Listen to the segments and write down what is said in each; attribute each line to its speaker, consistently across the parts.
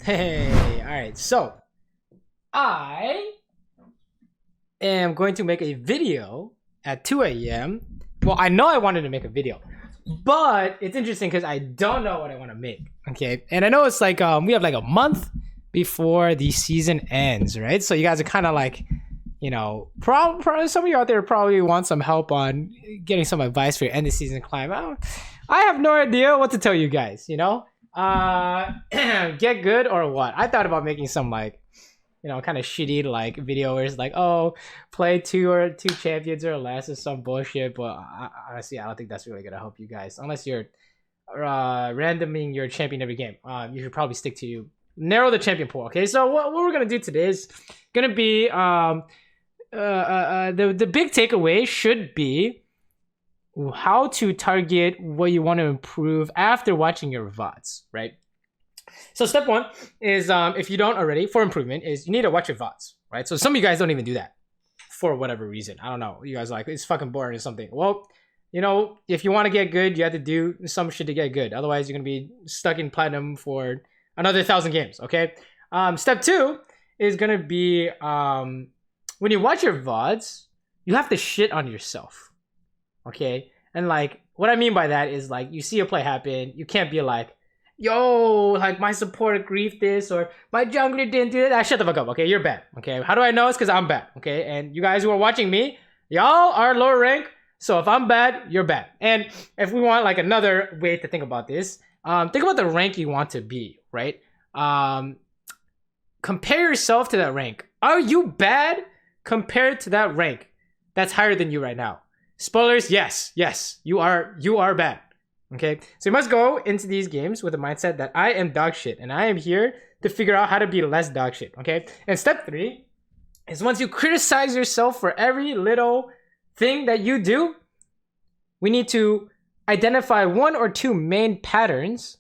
Speaker 1: Hey, all right. So I am going to make a video at 2 a.m. Well, I know I wanted to make a video, but it's interesting because I don't know what I want to make. Okay, and I know it's like we have like a month before the season ends, right? So you guys are kind of like, you know, probably some of you out there probably want some help on getting some advice for your end of season climb. I have no idea what to tell you guys. You know, get good or what? I thought about making some like, you know, kind of shitty like video where it's like, oh, play two champions or less or some bullshit. But honestly, I don't think that's really gonna help you guys unless you're randoming your champion every game. You should probably stick to narrow the champion pool. Okay, so what we're gonna do today is gonna be the big takeaway should be how to target what you want to improve after watching your VODs, right? So step one is, if you don't already, for improvement, is you need to watch your VODs, right? So some of you guys don't even do that for whatever reason. I don't know. You guys are like, it's fucking boring or something. Well, you know, if you want to get good, you have to do some shit to get good. Otherwise, you're going to be stuck in platinum for another 1,000 games, okay? Step two is going to be, when you watch your VODs, you have to shit on yourself, okay? And like, what I mean by that is like, you see a play happen, you can't be like, yo, like my supporter griefed this or my jungler didn't do that. Shut the fuck up, okay? You're bad, okay? How do I know? It's because I'm bad, okay? And you guys who are watching me, y'all are lower rank. So if I'm bad, you're bad. And if we want like another way to think about this, think about the rank you want to be, right? Compare yourself to that rank. Are you bad compared to that rank that's higher than you right now? Spoilers, yes, you are bad. Okay, so you must go into these games with a mindset that I am dog shit and I am here to figure out how to be less dog shit. Okay, and step three is once you criticize yourself for every little thing that you do, we need to identify one or two main patterns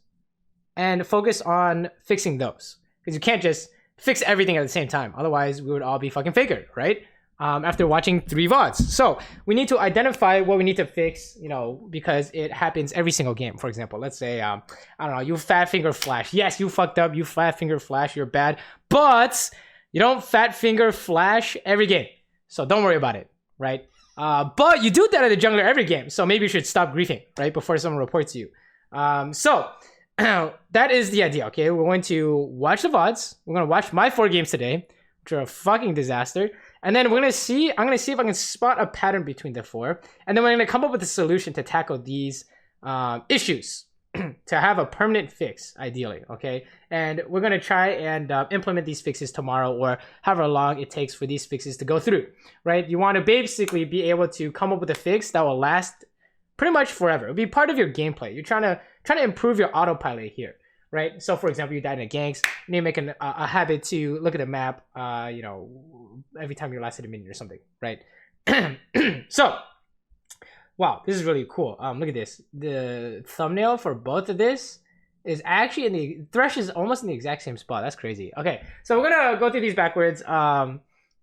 Speaker 1: and focus on fixing those, because you can't just fix everything at the same time. Otherwise, we would all be fucking faker, right? After watching 3 VODs. So we need to identify what we need to fix, you know, because it happens every single game. For example, let's say, I don't know, you fat finger flash. Yes, you fucked up, you fat finger flash, you're bad, but you don't fat finger flash every game. So don't worry about it, right? But you do that at the jungler every game. So maybe you should stop griefing, right? Before someone reports you. So that is the idea, okay? We're going to watch the VODs. We're going to watch my 4 games today, which are a fucking disaster. And then I'm gonna see if I can spot a pattern between the 4. And then we're gonna come up with a solution to tackle these issues to have a permanent fix, ideally, okay? And we're gonna try and implement these fixes tomorrow or however long it takes for these fixes to go through, right? You wanna basically be able to come up with a fix that will last pretty much forever. It'll be part of your gameplay. You're trying to improve your autopilot here, right? So for example, you died in a ganks, you need to make a habit to look at the map, you know, every time you lasted a minute or something, right? So, wow, this is really cool. Look at this. The thumbnail for both of this is actually in the Thresh is almost in the exact same spot. That's crazy. Okay, so we're gonna go through these backwards.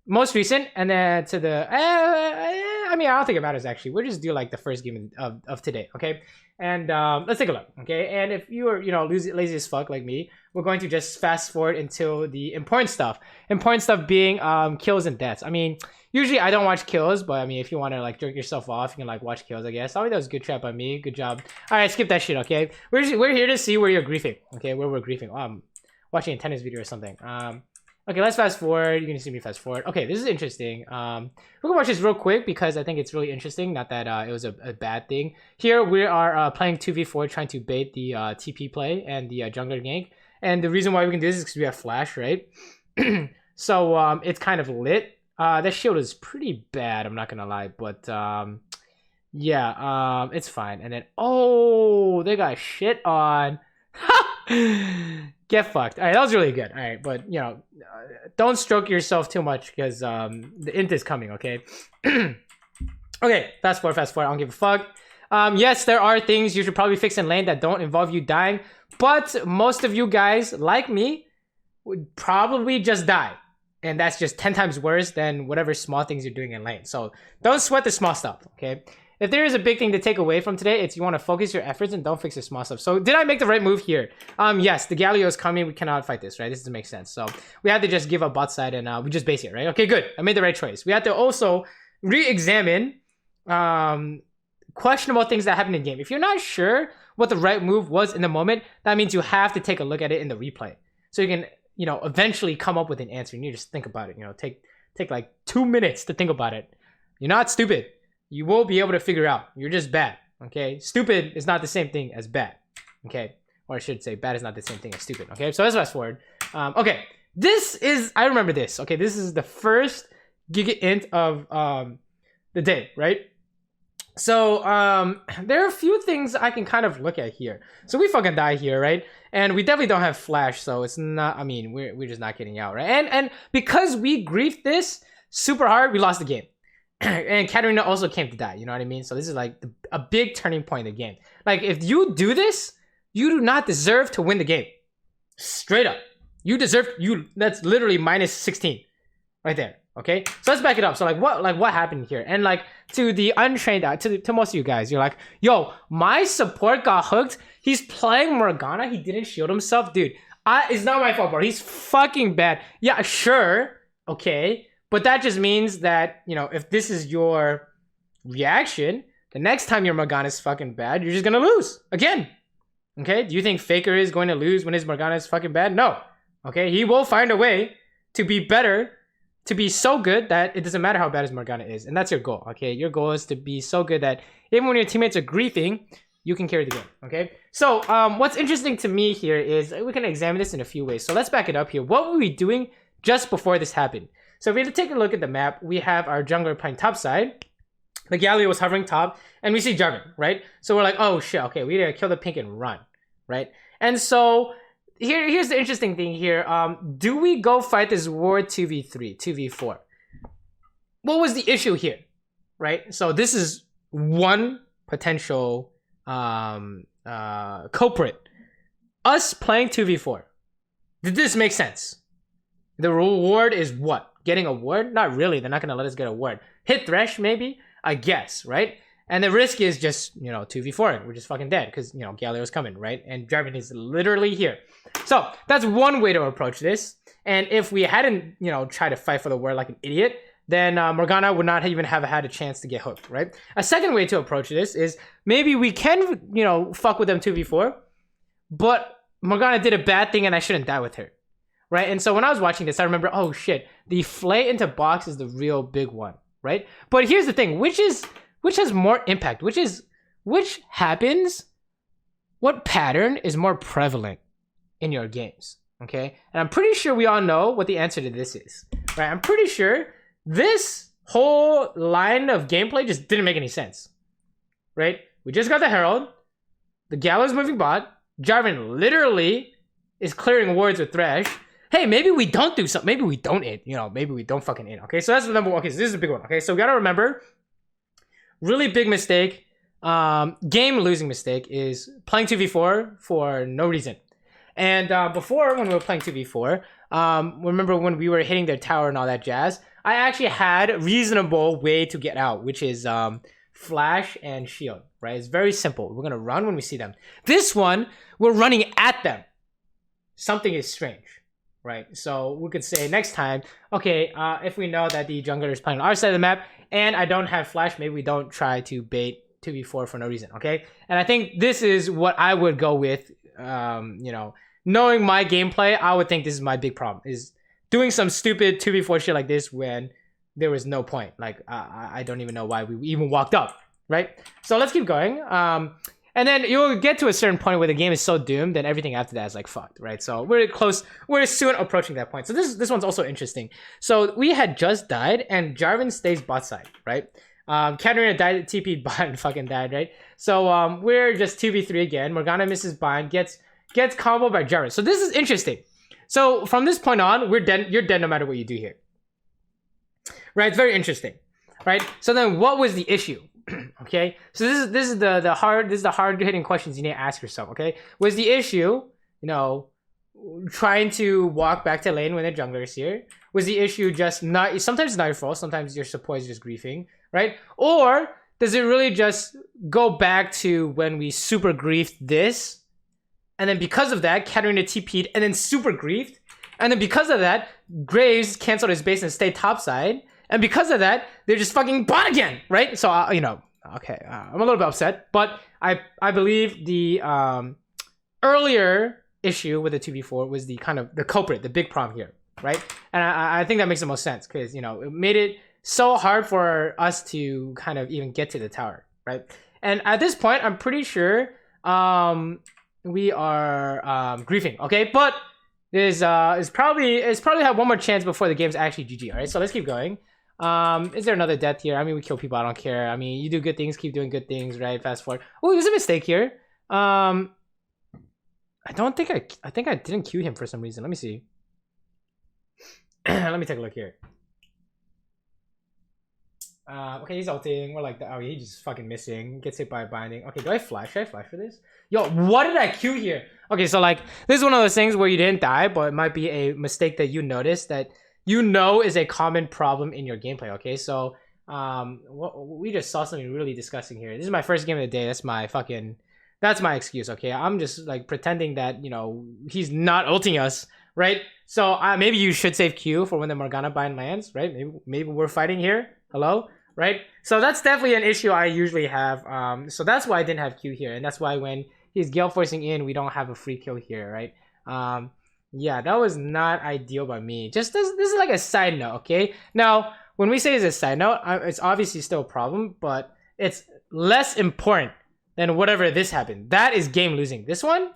Speaker 1: Most recent, and then to the. I mean, I don't think it matters actually. We'll just do like the first game of today, okay? And let's take a look, okay? And if you are, you know, lazy as fuck like me, we're going to just fast forward until the important stuff. Important stuff being kills and deaths. I mean, usually I don't watch kills, but I mean, if you want to like jerk yourself off, you can like watch kills, I guess. Oh, that was a good trap by me. Good job. All right, skip that shit, okay? We're here to see where you're griefing, okay? Where we're griefing. Watching a tennis video or something. Okay, let's fast forward. You can see me fast forward. Okay, this is interesting. We're gonna watch this real quick because I think it's really interesting. Not that it was a bad thing. Here we are playing 2v4, trying to bait the TP play and the jungler gank. And the reason why we can do this is because we have flash, right? So it's kind of lit. That shield is pretty bad, I'm not gonna lie, but yeah, it's fine. And then oh, they got shit on. Get fucked. All right, that was really good. All right, but you know, don't stroke yourself too much because the int is coming, okay? Okay, fast forward. I don't give a fuck. Yes, there are things you should probably fix in lane that don't involve you dying, but most of you guys, like me, would probably just die. And that's just 10 times worse than whatever small things you're doing in lane. So don't sweat the small stuff, okay? if there is a big thing to take away from today, it's you want to focus your efforts and don't fix the small stuff. So did I make the right move here? Yes, the Galio is coming. We cannot fight this, right? This doesn't make sense. So we have to just give up bot side and we just base it, right? Okay, good. I made the right choice. We have to also re-examine questionable things that happen in game. If you're not sure what the right move was in the moment, that means you have to take a look at it in the replay. So you can, eventually come up with an answer. And you just think about it. Take like 2 minutes to think about it. You're not stupid. You will be able to figure out. You're just bad. Okay? Stupid is not the same thing as bad. Okay? Or I should say bad is not the same thing as stupid. Okay? So let's fast forward. Okay. This is, I remember this. Okay? This is the first Giga Int of the day, right? So there are a few things I can kind of look at here. So we fucking die here, right? And we definitely don't have flash, so it's not, I mean, we're just not getting out, right? And because we griefed this super hard, we lost the game. And Katarina also came to die, you know what I mean? So this is like a big turning point in the game. Like, if you do this, you do not deserve to win the game. Straight up. That's literally minus 16 right there. Okay, so let's back it up. So what happened here? And like, to the untrained, to most of you guys, you're like, yo, my support got hooked. He's playing Morgana. He didn't shield himself, dude. It's not my fault, bro. He's fucking bad. Yeah, sure, okay, but that just means that, if this is your reaction, the next time your Morgana is fucking bad, you're just gonna lose again. Okay, do you think Faker is going to lose when his Morgana is fucking bad? No. Okay, he will find a way to be better. To be so good that it doesn't matter how bad his Morgana is. And that's your goal, okay? Your goal is to be so good that even when your teammates are griefing, you can carry the game, okay? So what's interesting to me here is we can examine this in a few ways. So let's back it up here. What were we doing just before this happened? So if we take a look at the map, we have our jungler playing top side. The Galio was hovering top, and we see Jarvan, right? So we're like, oh shit, okay, we gotta kill the pink and run, right? And so here's the interesting thing here. Do we go fight this ward 2v3, 2v4? What was the issue here, right? So this is one potential culprit. Us playing 2v4. Did this make sense? The reward is what? Getting a ward? Not really. They're not going to let us get a ward. Hit Thresh, maybe? I guess, right? And the risk is just, 2v4. We're just fucking dead because, Galio's coming, right? And Jarvan is literally here. So that's one way to approach this. And if we hadn't, tried to fight for the word like an idiot, then Morgana would not even have had a chance to get hooked, right? A second way to approach this is maybe we can, fuck with them 2v4, but Morgana did a bad thing and I shouldn't die with her, right? And so when I was watching this, I remember, oh shit, the flay into box is the real big one, right? But here's the thing, which has more impact? Which happens? What pattern is more prevalent in your games? Okay, and I'm pretty sure we all know what the answer to this is, right? I'm pretty sure this whole line of gameplay just didn't make any sense, right? We just got the Herald, the Gallows moving bot, Jarvan literally is clearing wards with Thresh. Hey, maybe we don't do something. Maybe we don't in. Maybe we don't fucking in. Okay, so that's the number one. Okay, so this is a big one. Okay, so we gotta remember, really big mistake, game losing mistake is playing 2v4 for no reason. And before, when we were playing 2v4, remember when we were hitting their tower and all that jazz, I actually had a reasonable way to get out, which is flash and shield, right? It's very simple. We're gonna run when we see them. This one, we're running at them. Something is strange, right? So we could say next time, okay, if we know that the jungler is playing on our side of the map and I don't have flash, maybe we don't try to bait 2v4 for no reason, okay? And I think this is what I would go with, knowing my gameplay, I would think this is my big problem, is doing some stupid 2v4 shit like this when there was no point. Like, I don't even know why we even walked up, right? So let's keep going. And then you'll get to a certain point where the game is so doomed and everything after that is like fucked, right? So we're soon approaching that point. So this one's also interesting. So we had just died and Jarvan stays bot side, right? Katarina died, TP bot and fucking died, right? So we're just 2v3 again. Morgana misses bind, gets comboed by Jarvan. So this is interesting. So from this point on, we're dead. You're dead no matter what you do here, right? It's very interesting, right? So then, what was the issue? Okay, so this is the hard hitting questions you need to ask yourself. Okay, was the issue, trying to walk back to lane when the jungler is here? Was the issue just sometimes it's not your fault, sometimes your support is just griefing, right? Or does it really just go back to when we super griefed this? And then because of that, Katarina TP'd and then super griefed. And then because of that, Graves canceled his base and stayed topside. And because of that, they're just fucking bot again, right? So, you know, okay, I'm a little bit upset. But I believe the earlier issue with the 2v4 was the kind of the culprit, the big problem here, right? And I think that makes the most sense because, you know, it made it so hard for us to kind of even get to the tower, right? And at this point, I'm pretty sure we are griefing, okay? But there's probably have one more chance before the game's actually GG, all right? So let's keep going. Is there another death here? I mean, we kill people, I don't care. I mean, you do good things, keep doing good things, right? Fast forward. Oh, there's a mistake here. I think I didn't queue him for some reason. Let me see. Let me take a look here. Okay, he's ulting. We're like, oh, he's just fucking missing. Gets hit by a binding. Okay, do I flash? Should I flash for this? Yo, what did I queue here? Okay, so like, this is one of those things where you didn't die, but it might be a mistake that you noticed that you know is a common problem in your gameplay. Okay, so we just saw something really disgusting here. This is my first game of the day. That's my excuse. Okay, I'm just like pretending that, you know, he's not ulting us, right? So maybe you should save Q for when the Morgana bind lands, right? Maybe we're fighting here. Hello, right? So that's definitely an issue I usually have. So that's why I didn't have Q here, and that's why when he's gale forcing in, we don't have a free kill here, right? Yeah, that was not ideal by me. Just this is like a side note, okay? Now, when we say it's a side note, it's obviously still a problem, but it's less important than whatever this happened. That is game losing. This one,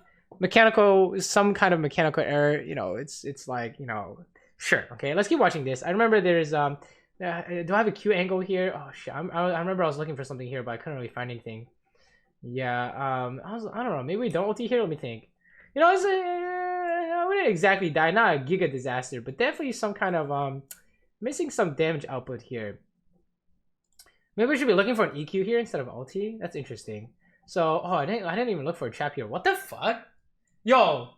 Speaker 1: some kind of mechanical error, you know, it's like, you know, sure, okay, let's keep watching this. I remember there's do I have a Q angle here? Oh shit, I remember I was looking for something here, but I couldn't really find anything. Yeah, I don't know, maybe we don't ulti here. Let me think. You know, we didn't exactly die, not a giga disaster, but definitely some kind of missing some damage output here. Maybe we should be looking for an EQ here instead of ulti. That's interesting. So, oh, I didn't even look for a trap here. What the fuck? Yo,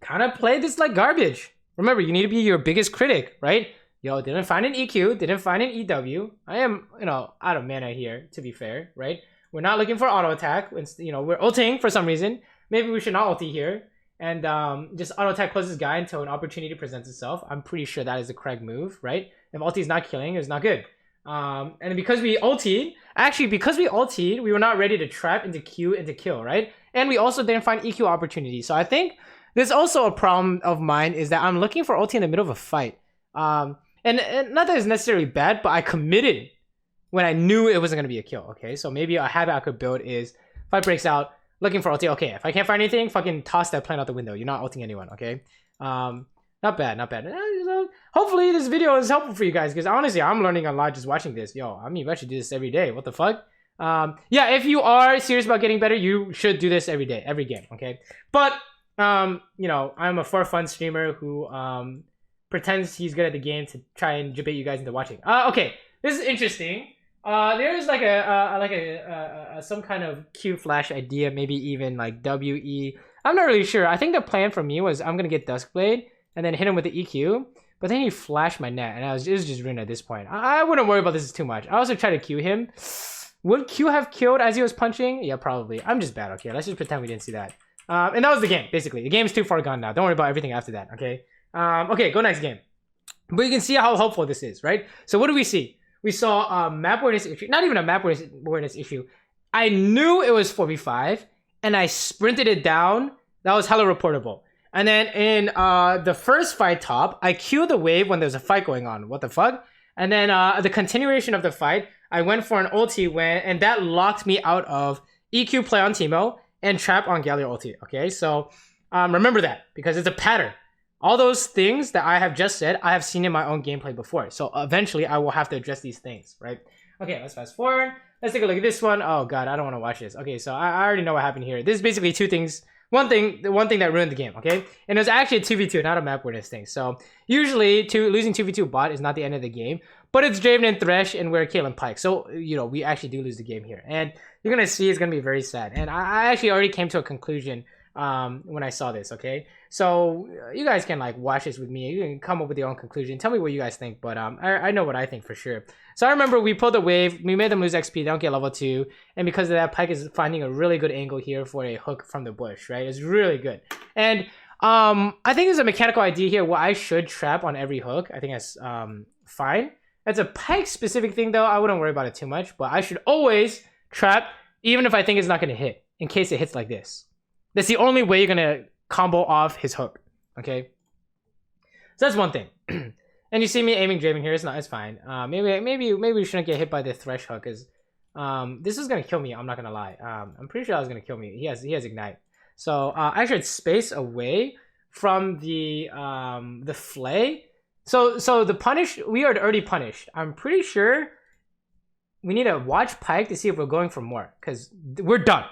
Speaker 1: kind of play this like garbage. Remember, you need to be your biggest critic, right? Yo, didn't find an EQ, didn't find an EW. I am, you know, out of mana here, to be fair, right? We're not looking for auto attack. You know, we're ulting for some reason. Maybe we should not ulti here and just auto attack close this guy until an opportunity presents itself. I'm pretty sure that is the correct move, right? If ulti is not killing, it's not good. And because we ultied, we were not ready to trap into Q into kill, right? And we also didn't find EQ opportunity. So I think there's also a problem of mine is that I'm looking for ulti in the middle of a fight. And not that it's necessarily bad, but I committed when I knew it wasn't going to be a kill, okay? So maybe a habit I could build is, fight breaks out, looking for ulti, okay, if I can't find anything, fucking toss that plan out the window. You're not ulting anyone, okay? Not bad, not bad. Hopefully this video is helpful for you guys, because honestly, I'm learning a lot just watching this. Yo, I mean, I should do this every day. What the fuck? Yeah, if you are serious about getting better, you should do this every day, every game, okay? But, you know, I'm a for fun streamer who pretends he's good at the game to try and debate you guys into watching. Okay, this is interesting. There's like some kind of Q flash idea, maybe even like WE. I'm not really sure. I think the plan for me was I'm gonna get Duskblade and then hit him with the EQ, but then he flashed my net, and it was just ruined at this point. I wouldn't worry about this too much. I also try to Q him. Would Q have killed as he was punching? Yeah, probably. I'm just bad. Okay, let's just pretend we didn't see that. And that was the game, basically. The game's too far gone now. Don't worry about everything after that. Okay. Okay, go next game. But you can see how helpful this is, right? So what do we see? We saw a map awareness issue. Not even a map awareness issue. I knew it was 4v5, and I sprinted it down. That was hella reportable. And then in the first fight top, I queued the wave when there's a fight going on. What the fuck? And then the continuation of the fight, I went for an ulti and that locked me out of EQ play on Teemo and trap on Galio ulti. Okay, so remember that, because it's a pattern. All those things that I have just said, I have seen in my own gameplay before. So eventually I will have to address these things, right? Okay, let's fast forward. Let's take a look at this one. Oh god, I don't want to watch this. Okay, so I already know what happened here. This is basically two things. The one thing that ruined the game, okay? And it was actually a 2v2, not a map awareness thing. So usually losing 2v2 bot is not the end of the game, but it's Draven and Thresh and we're Caitlyn Pyke. So, you know, we actually do lose the game here. And you're going to see it's going to be very sad. And I actually already came to a conclusion when I saw this. Okay, so you guys can like watch this with me. You can come up with your own conclusion. Tell me what you guys think, but I know what I think for sure. So I remember we pulled the wave, we made them lose XP, they don't get level 2, and because of that, Pyke is finding a really good angle here for a hook from the bush, right? It's really good. And I think there's a mechanical idea here where I should trap on every hook. I think that's fine. That's a Pyke specific thing though. I wouldn't worry about it too much, but I should always trap even if I think it's not gonna hit, in case it hits like this. That's the only way you're gonna combo off his hook, okay? So that's one thing. And you see me aiming Draven here. It's not. It's fine. Maybe we shouldn't get hit by the Thresh hook, because this is gonna kill me. I'm not gonna lie. I'm pretty sure that was gonna kill me. He has ignite. So I should space away from the flay. So the punish, we are already punished. I'm pretty sure we need to watch Pyke to see if we're going for more, because we're done.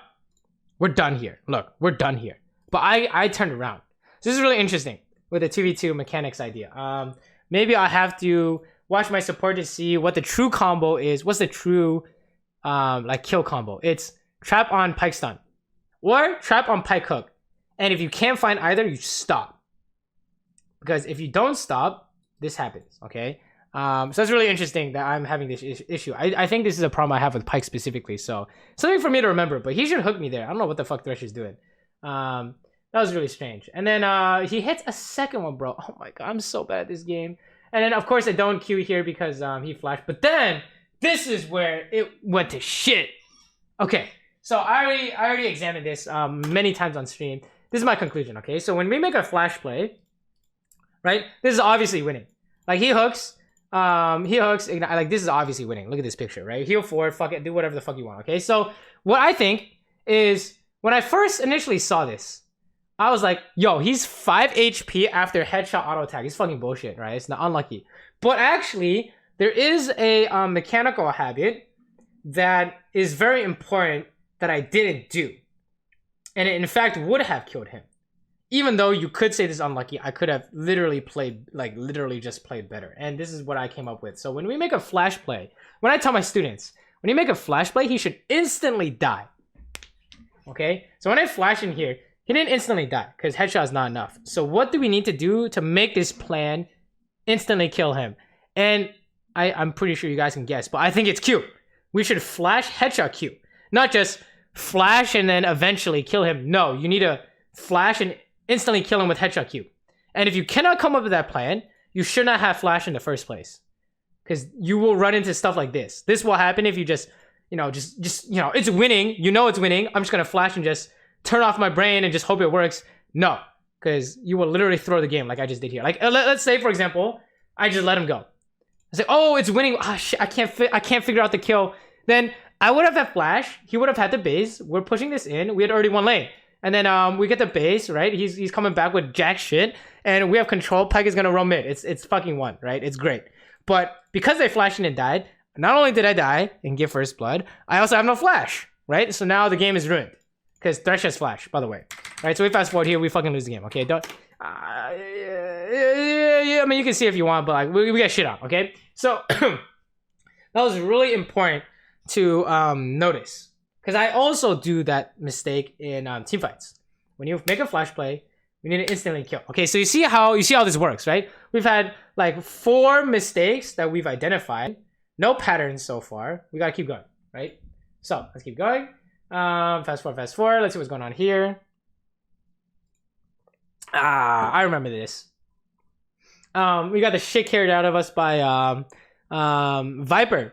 Speaker 1: We're done here. Look, we're done here. But I turned around. So this is really interesting with the 2v2 mechanics idea. Maybe I have to watch my support to see what the true combo is. What's the true like kill combo? It's trap on Pyke stun or trap on Pyke hook. And if you can't find either, you stop. Because if you don't stop, this happens, okay? So it's really interesting that I'm having this issue. I think this is a problem I have with Pyke specifically. So something for me to remember, but he should hook me there. I don't know what the fuck Thresh is doing. That was really strange. And then he hits a second one, bro. Oh my god, I'm so bad at this game. And then of course I don't Q here because he flashed. But then this is where it went to shit. Okay, so I already examined this many times on stream. This is my conclusion. Okay, so when we make a flash play, right? This is obviously winning. Like he hooks, ignite, like this is obviously winning. Look at this picture, right? Heal forward, fuck it, do whatever the fuck you want. Okay, so what I think is when I first initially saw this, I was like, yo, he's 5 HP after headshot auto attack. He's fucking bullshit, right? It's not unlucky. But actually, there is a mechanical habit that is very important that I didn't do. And it in fact would have killed him. Even though you could say this is unlucky, I could have literally played, like literally just played better. And this is what I came up with. So when we make a flash play, when I tell my students, when you make a flash play, he should instantly die. Okay? So when I flash in here, he didn't instantly die because headshot is not enough. So what do we need to do to make this plan instantly kill him? And I'm pretty sure you guys can guess, but I think it's Q. We should flash headshot Q. Not just flash and then eventually kill him. No, you need to flash and instantly kill him with headshot Q. And if you cannot come up with that plan, you should not have flash in the first place. Because you will run into stuff like this. This will happen if you just it's winning. You know it's winning. I'm just going to flash and just turn off my brain and just hope it works. No, because you will literally throw the game like I just did here. Like let's say, for example, I just let him go. I say, oh, it's winning. Ah, shit, I can't figure out the kill. Then I would have had flash. He would have had the base. We're pushing this in. We had already won lane. And then we get the base, right? He's coming back with jack shit. And we have control. Pyke is going to roam mid. It's fucking won, right? It's great. But because they flashed in and died, not only did I die and get first blood, I also have no flash, right? So now the game is ruined. Because Thresh has flash, by the way. Right, so we fast forward here, we fucking lose the game, okay? Don't... yeah, I mean, you can see if you want, but like, we got shit on, okay? So, that was really important to notice. Because I also do that mistake in teamfights. When you make a flash play, we need to instantly kill. Okay, so you see how this works, right? We've had like 4 mistakes that we've identified. No patterns so far. We gotta keep going, right? So, let's keep going. Fast forward. Let's see what's going on here. I remember this. We got the shit carried out of us by Viper.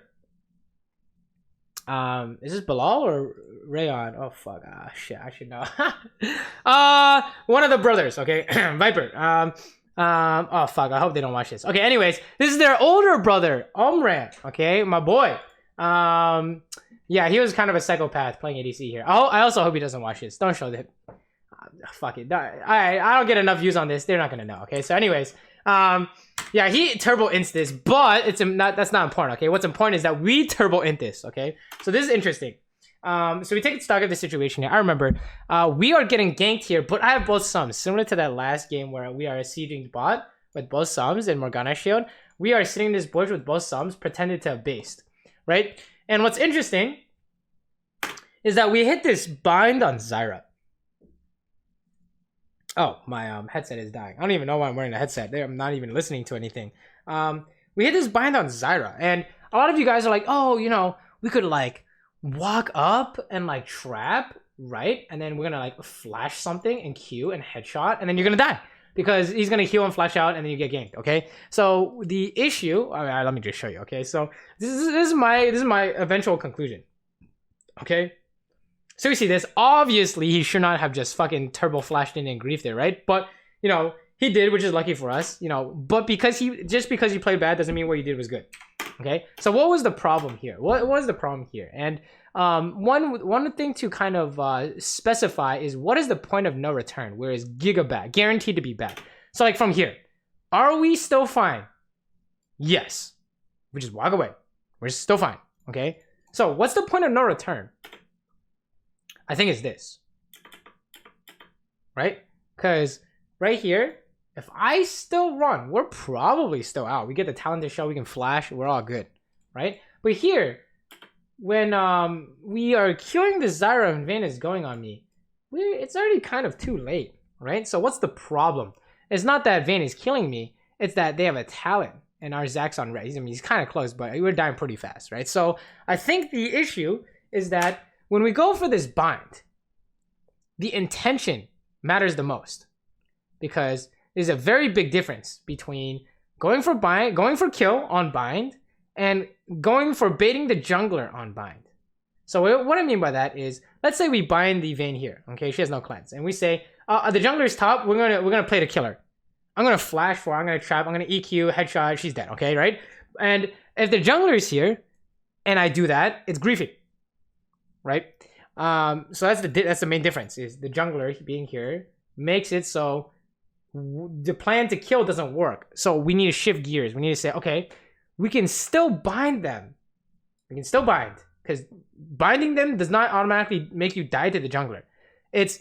Speaker 1: Is this Bilal or Rayon? Oh fuck. Shit, I should know. One of the brothers, okay? Viper. Oh fuck, I hope they don't watch this. Okay, anyways, this is their older brother, Omran, okay? My boy. Yeah, he was kind of a psychopath playing ADC here. Oh, I also hope he doesn't watch this. Don't show that. Fuck it. I don't get enough views on this. They're not gonna know. Okay. So, anyways, yeah, he turbo ints this, but that's not important. Okay. What's important is that we turbo int this. Okay. So this is interesting. So we take stock of the situation here. I remember we are getting ganked here, but I have both sums, similar to that last game where we are sieging bot with both sums and Morgana shield. We are sitting in this bush with both sums, pretended to have based, right? And what's interesting is that we hit this bind on Zyra. Oh, my headset is dying. I don't even know why I'm wearing a headset. I'm not even listening to anything. We hit this bind on Zyra, and a lot of you guys are like, oh, you know, we could like walk up and like trap, right? And then we're gonna like flash something and Q and headshot, and then you're gonna die because he's gonna heal and flash out, and then you get ganked. Okay, so the issue. All right, let me just show you. Okay, so this is my eventual conclusion. Okay. So we see this. Obviously, he should not have just fucking turbo flashed in and griefed it, right? But, you know, he did, which is lucky for us, you know. But because he played bad doesn't mean what he did was good. Okay? So what was the problem here? What was the problem here? And one thing to kind of specify is what is the point of no return? Where is Giga bad? Guaranteed to be bad. So like from here, are we still fine? Yes. We just walk away. We're still fine. Okay? So what's the point of no return? I think it's this, right? Because right here, if I still run, we're probably still out. We get the talented shell, we can flash, we're all good, right? But here, when we are killing the Zyra and Vayne is going on me, it's already kind of too late, right? So what's the problem? It's not that Vayne is killing me, it's that they have a talent and our Zack's on red. He's kind of close, but we're dying pretty fast, right? So I think the issue is that when we go for this bind, the intention matters the most because there's a very big difference between going for kill on bind and going for baiting the jungler on bind. So what I mean by that is, let's say we bind the Vayne here, okay? She has no cleanse, and we say the jungler's top. We're gonna play the killer. I'm gonna flash for. I'm gonna trap. I'm gonna EQ headshot. She's dead, okay, right? And if the jungler is here, and I do that, it's griefing. Right, so that's the main difference. Is the jungler being here makes it so the plan to kill doesn't work. So we need to shift gears. We need to say, okay, we can still bind them. We can still bind because binding them does not automatically make you die to the jungler. It's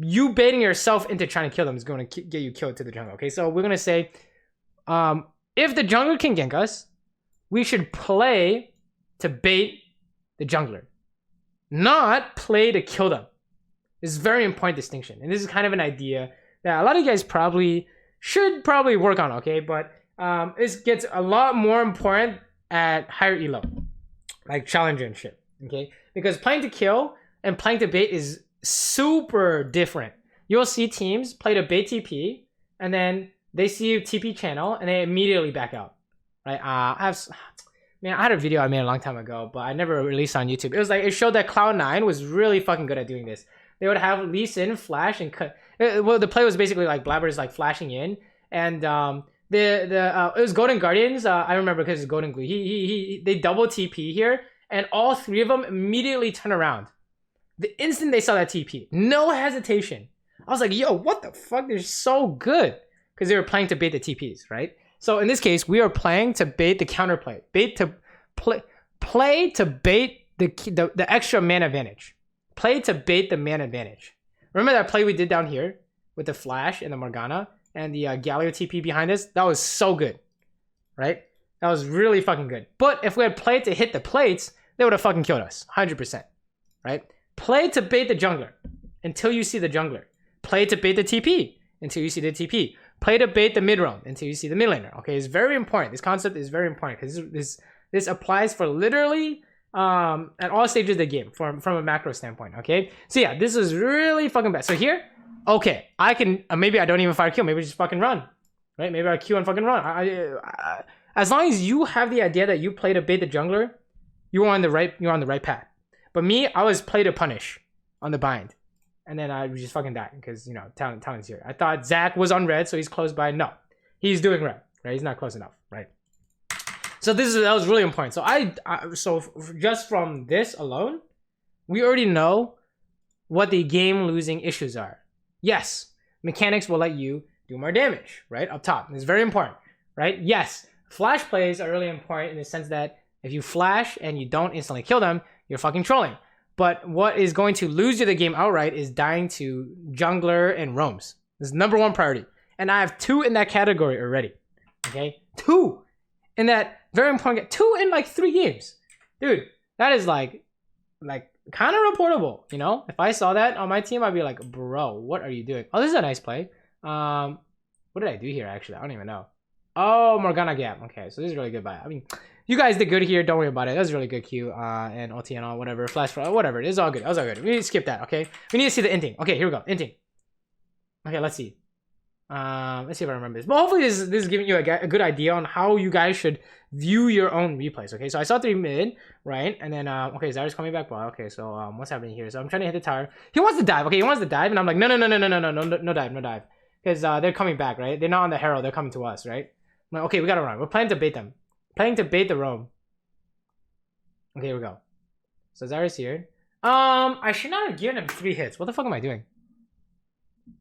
Speaker 1: you baiting yourself into trying to kill them is going to get you killed to the jungle. Okay, so we're gonna say, if the jungler can gank us, we should play to bait the jungler. Not play to kill them. This is a very important distinction. And this is kind of an idea that a lot of you guys should work on, okay? But this gets a lot more important at higher elo, like challenger and shit, okay? Because playing to kill and playing to bait is super different. You'll see teams play to bait TP, and then they see a TP channel, and they immediately back out, right? Man, I had a video I made a long time ago, but I never released on YouTube. It was like, it showed that Cloud9 was really fucking good at doing this. They would have Lee Sin flash and cut. Well, the play was basically like Blabber's like flashing in, and it was Golden Guardians. I remember because it's Golden Glue. They double TP here, and all three of them immediately turn around. The instant they saw that TP, no hesitation. I was like, yo, what the fuck? They're so good because they were playing to bait the TPs, right? So in this case, we are playing to bait the counterplay, play to bait the extra man advantage, play to bait the man advantage. Remember that play we did down here with the flash and the Morgana and the Galio TP behind us? That was so good, right? That was really fucking good. But if we had played to hit the plates, they would have fucking killed us, 100%, right? Play to bait the jungler until you see the jungler. Play to bait the TP until you see the TP. Play to bait the mid roam until you see the mid laner. Okay, it's very important. This concept is very important because this applies for literally at all stages of the game from a macro standpoint. Okay, so yeah, this is really fucking bad. So here, okay, I can maybe I don't even fire kill. Maybe I just fucking run, right? Maybe I Q and fucking run. As long as you have the idea that you play to bait the jungler, you're on the right path. But me, I was play to punish on the bind. And then I just fucking died because, you know, talent's here. I thought Zack was on red, so he's close by. No, he's doing red, right? He's not close enough, right? So that was really important. So just from this alone, we already know what the game losing issues are. Yes, mechanics will let you do more damage, right? Up top, it's very important, right? Yes, flash plays are really important in the sense that if you flash and you don't instantly kill them, you're fucking trolling. But what is going to lose you the game outright is dying to jungler and roams. This is number one priority. And I have 2 in that category already. Okay? 2 in that very important. 2 in like 3 games. Dude, that is like kind of reportable, you know? If I saw that on my team, I'd be like, bro, what are you doing? Oh, this is a nice play. What did I do here, actually? I don't even know. Oh, Morgana Gap. Okay, so this is really good buy. I mean, you guys did good here. Don't worry about it. That was really good Q. And OT and all, whatever. Flash, whatever. It's all good. It was all good. We need to skip that, okay? We need to see the inting. Okay, here we go. Inting. Okay, let's see. Let's see if I remember this. But hopefully this is giving you a good idea on how you guys should view your own replays. Okay, so I saw 3 mid, right? And then okay, Zyra's coming back ball. Okay, so what's happening here? So I'm trying to hit the tower. He wants to dive. Okay, he wants to dive, and I'm like, no dive. Because they're coming back, right? They're not on the Herald, they're coming to us, right? I'm like, okay, we gotta run. We're planning to bait them. Planning to bait the roam. Okay, here we go. So Zyra's here. I should not have given him 3 hits. What the fuck am I doing?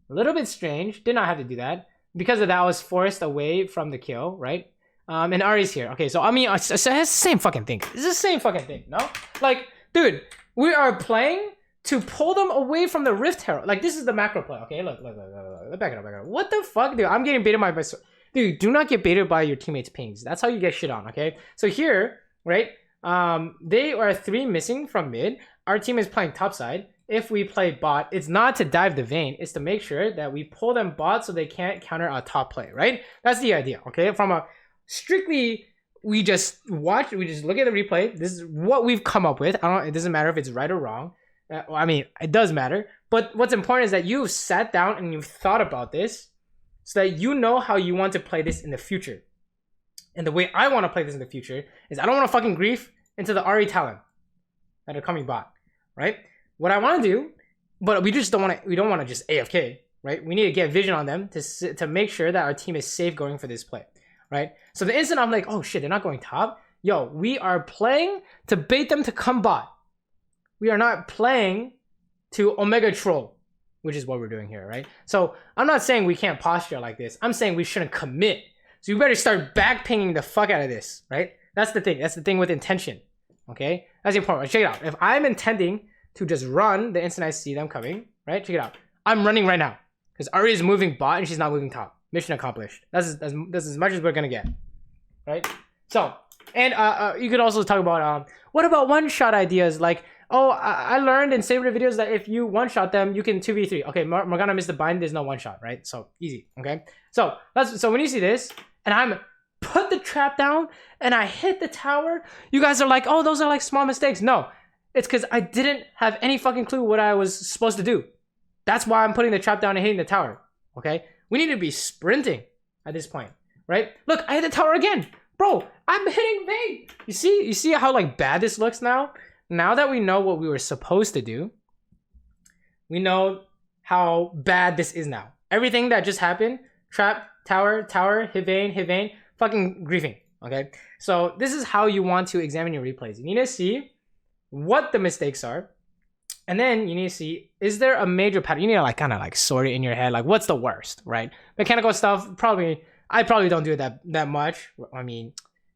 Speaker 1: A little bit strange. Did not have to do that. Because of that, I was forced away from the kill, right? And Ari's here. Okay, so I mean, it's the same fucking thing. It's the same fucking thing, no? Like, dude, we are playing to pull them away from the Rift Herald. Like, this is the macro play, okay? Look. Back it up. What the fuck, dude? I'm getting baited by my... Dude, do not get baited by your teammates' pings. That's how you get shit on, okay? So here, right? They are 3 missing from mid. Our team is playing topside. If we play bot, it's not to dive the Vayne. It's to make sure that we pull them bot so they can't counter our top play, right? That's the idea, okay? From a strictly, we just look at the replay. This is what we've come up with. It doesn't matter if it's right or wrong. I mean, it does matter. But what's important is that you've sat down and you've thought about this so that you know how you want to play this in the future. And the way I want to play this in the future is I don't want to fucking grief into the RE talent that are coming bot, right? What I want to do, but we just don't want to. We don't want to just AFK, right? We need to get vision on them to make sure that our team is safe going for this play, right? So the instant I'm like, oh shit, they're not going top. Yo, we are playing to bait them to come bot. We are not playing to Omega troll, which is what we're doing here, right? So I'm not saying we can't posture like this. I'm saying we shouldn't commit. So you better start back pinging the fuck out of this, right? That's the thing. That's the thing with intention, okay? That's important. Check it out. If I'm intending to just run the instant I see them coming, right? Check it out. I'm running right now because Ari is moving bot and she's not moving top. Mission accomplished. That's as much as we're gonna get, right? So, and you could also talk about what about one-shot ideas? Like, oh, I learned in Saber videos that if you one-shot them, you can 2v3. Okay, Morgana missed the bind. There's no one-shot, right? So easy. Okay. So when you see this, and I'm put the trap down and I hit the tower, you guys are like, oh, those are like small mistakes. No. It's because I didn't have any fucking clue what I was supposed to do. That's why I'm putting the trap down and hitting the tower, okay? We need to be sprinting at this point, right? Look, I hit the tower again. Bro, I'm hitting Vayne. You see how like bad this looks now? Now that we know what we were supposed to do, we know how bad this is now. Everything that just happened, trap, tower, hit Vayne, fucking griefing, okay? So this is how you want to examine your replays. You need to see what the mistakes are, and then you need to see, is there a major pattern? You need to like kind of like sort it in your head, like what's the worst, right? Mechanical stuff, I probably don't do it that much. I mean,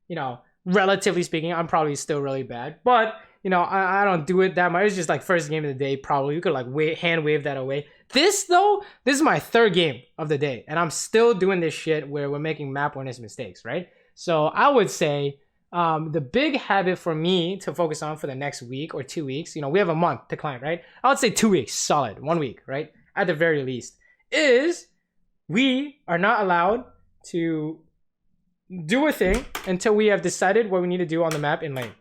Speaker 1: you know, relatively speaking, I'm probably still really bad, but you know, I don't do it that much. It's just like first game of the day, probably. You could like hand wave that away. This though, this is my 3rd game of the day, and I'm still doing this shit where we're making map awareness mistakes, right? So I would say the big habit for me to focus on for the next week or 2 weeks, you know, we have a month to climb, right? I would say 2 weeks, solid, 1 week, right? At the very least, is we are not allowed to do a thing until we have decided what we need to do on the map in lane.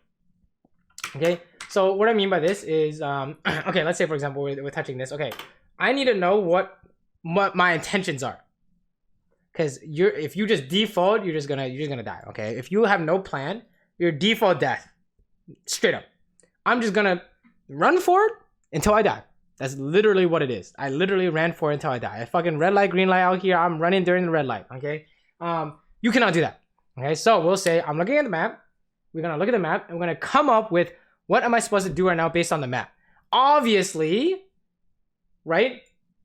Speaker 1: Okay, so what I mean by this is, okay, let's say for example, we're touching this. Okay, I need to know what my intentions are. Because if you just default, you're just gonna die. Okay, if you have no plan, your default death, straight up. I'm just gonna run for it until I die. That's literally what it is. I literally ran for it until I die. I fucking red light, green light out here. I'm running during the red light. Okay, you cannot do that. Okay, so we'll say I'm looking at the map. We're gonna look at the map and we're gonna come up with what am I supposed to do right now based on the map. Obviously, right?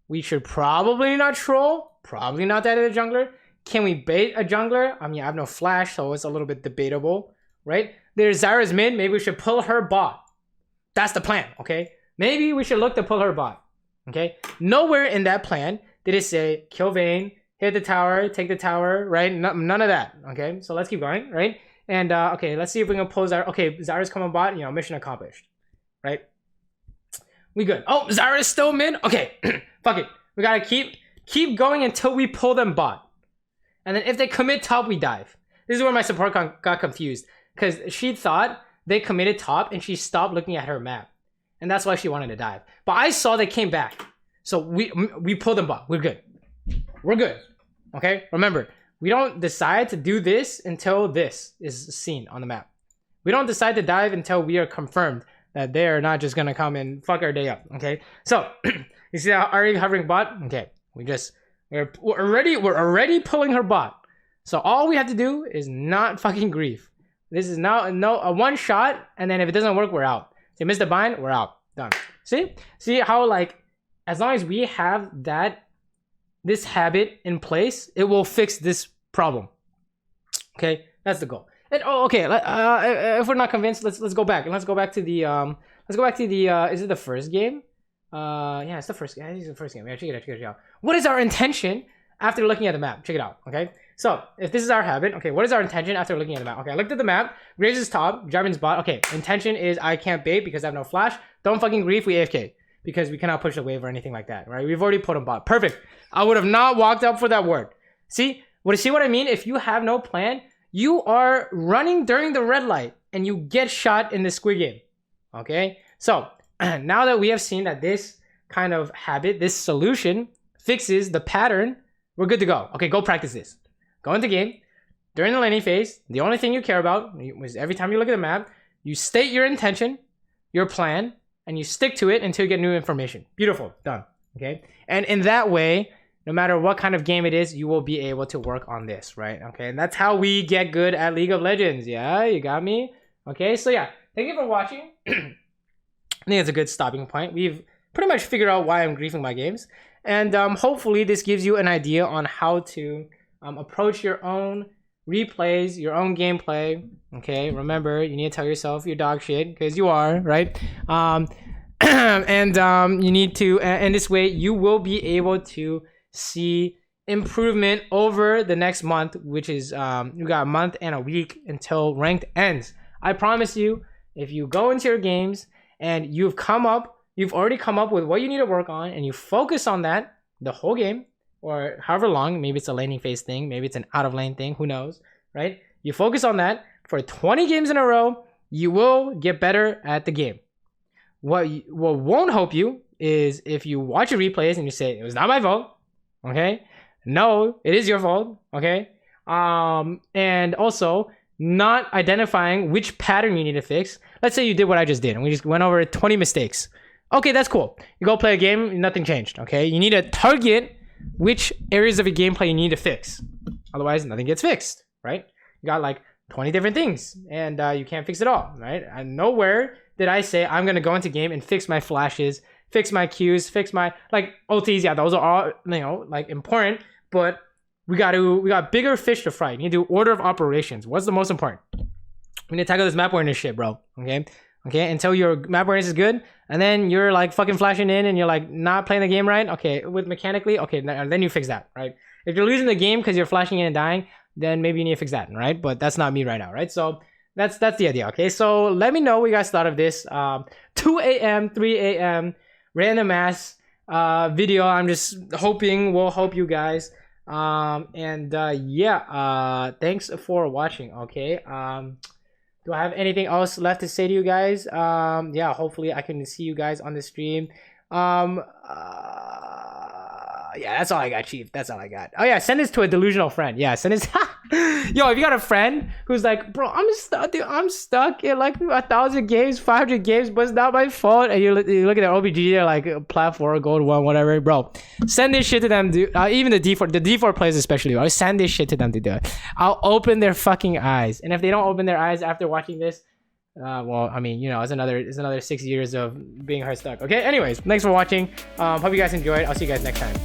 Speaker 1: We should probably not troll. Probably not that of the jungler. Can we bait a jungler? I mean, I have no flash, so it's a little bit debatable, right? There's Zyra's mid. Maybe we should pull her bot. That's the plan, okay? Maybe we should look to pull her bot, okay? Nowhere in that plan did it say kill Vayne, hit the tower, take the tower, right? None of that, okay? So let's keep going, right? And, okay, let's see if we can pull Zyra. Okay, Zyra's coming bot, you know, mission accomplished, right? We good. Oh, Zyra's still mid? Okay, fuck it. We gotta keep Keep going until we pull them bot. And then if they commit top, we dive. This is where my support got confused. Because she thought they committed top and she stopped looking at her map. And that's why she wanted to dive. But I saw they came back. So we pulled them bot. We're good. We're good. Okay? Remember, we don't decide to do this until this is seen on the map. We don't decide to dive until we are confirmed that they are not just going to come and fuck our day up. Okay? So, you see how already hovering bot? Okay. We're already pulling her bot. So all we have to do is not fucking grief. This is now a one shot, and then if it doesn't work, we're out. So you missed the bind, we're out. Done. See how like as long as we have this habit in place, it will fix this problem. Okay, that's the goal. And if we're not convinced, let's go back and let's go back to the is it the first game? Yeah, it's the first game. It's the first game. Yeah, check it out. What is our intention after looking at the map? Check it out. Okay. So if this is our habit, okay, what is our intention after looking at the map? Okay, I looked at the map. Graves is top. Jarvan's bot. Okay, intention is I can't bait because I have no flash. Don't fucking grief. We AFK because we cannot push the wave or anything like that. Right? We've already put him bot. Perfect. I would have not walked up for that word. See what I mean? If you have no plan, you are running during the red light and you get shot in the squid game. Okay. So now that we have seen that this kind of habit, this solution fixes the pattern, we're good to go. Okay, go practice this. Go into game. During the laning phase, the only thing you care about is every time you look at the map, you state your intention, your plan, and you stick to it until you get new information. Beautiful. Done. Okay? And in that way, no matter what kind of game it is, you will be able to work on this, right? Okay, and that's how we get good at League of Legends. Yeah, you got me? Okay, so yeah, thank you for watching. I think it's a good stopping point. We've pretty much figured out why I'm griefing my games. And hopefully this gives you an idea on how to approach your own replays, your own gameplay. Okay, remember, you need to tell yourself you're dog shit, because you are, right? You need to, and this way you will be able to see improvement over the next month, which is you got a month and a week until ranked ends. I promise you, if you go into your games and you've already come up with what you need to work on and you focus on that the whole game or however long, maybe it's a laning phase thing, maybe it's an out of lane thing, who knows, right? You focus on that for 20 games in a row, you will get better at the game. What won't help you is if you watch your replays and you say, it was not my fault, okay? No, it is your fault, okay? And also not identifying which pattern you need to fix. Let's say you did what I just did and we just went over 20 mistakes. Okay, that's cool. You go play a game, nothing changed, okay? You need to target which areas of your gameplay you need to fix. Otherwise, nothing gets fixed, right? You got like 20 different things and you can't fix it all, right? And nowhere did I say I'm going to go into game and fix my flashes, fix my Qs, fix my like ultis. Yeah, those are all, you know, like important, but we got bigger fish to fry. You need to do order of operations. What's the most important? We need to tackle this map awareness shit, bro. Okay, until your map awareness is good, and then you're like fucking flashing in and you're like not playing the game right. Okay, with mechanically, okay, then you fix that, right? If you're losing the game because you're flashing in and dying, then maybe you need to fix that, right? But that's not me right now, right? So that's the idea, okay? So let me know what you guys thought of this 2 a.m., 3 a.m. random ass video. I'm just hoping will help you guys. Thanks for watching, okay? Do I have anything else left to say to you guys? Yeah, hopefully I can see you guys on the stream. Yeah, that's all I got, Chief. That's all I got. Oh yeah, send this to a delusional friend. Yeah, send this. Yo, if you got a friend who's like, bro, I'm stuck, dude. I'm stuck in like 1,000 games, 500 games, but it's not my fault. And you look at their OBG, they're like plat 4, gold 1, whatever, bro. Send this shit to them, dude. Even the D4 players especially. I'll send this shit to them to do it. I'll open their fucking eyes. And if they don't open their eyes after watching this, well, I mean, you know, it's another 6 years of being hard stuck. Okay, anyways, thanks for watching. Hope you guys enjoyed. I'll see you guys next time.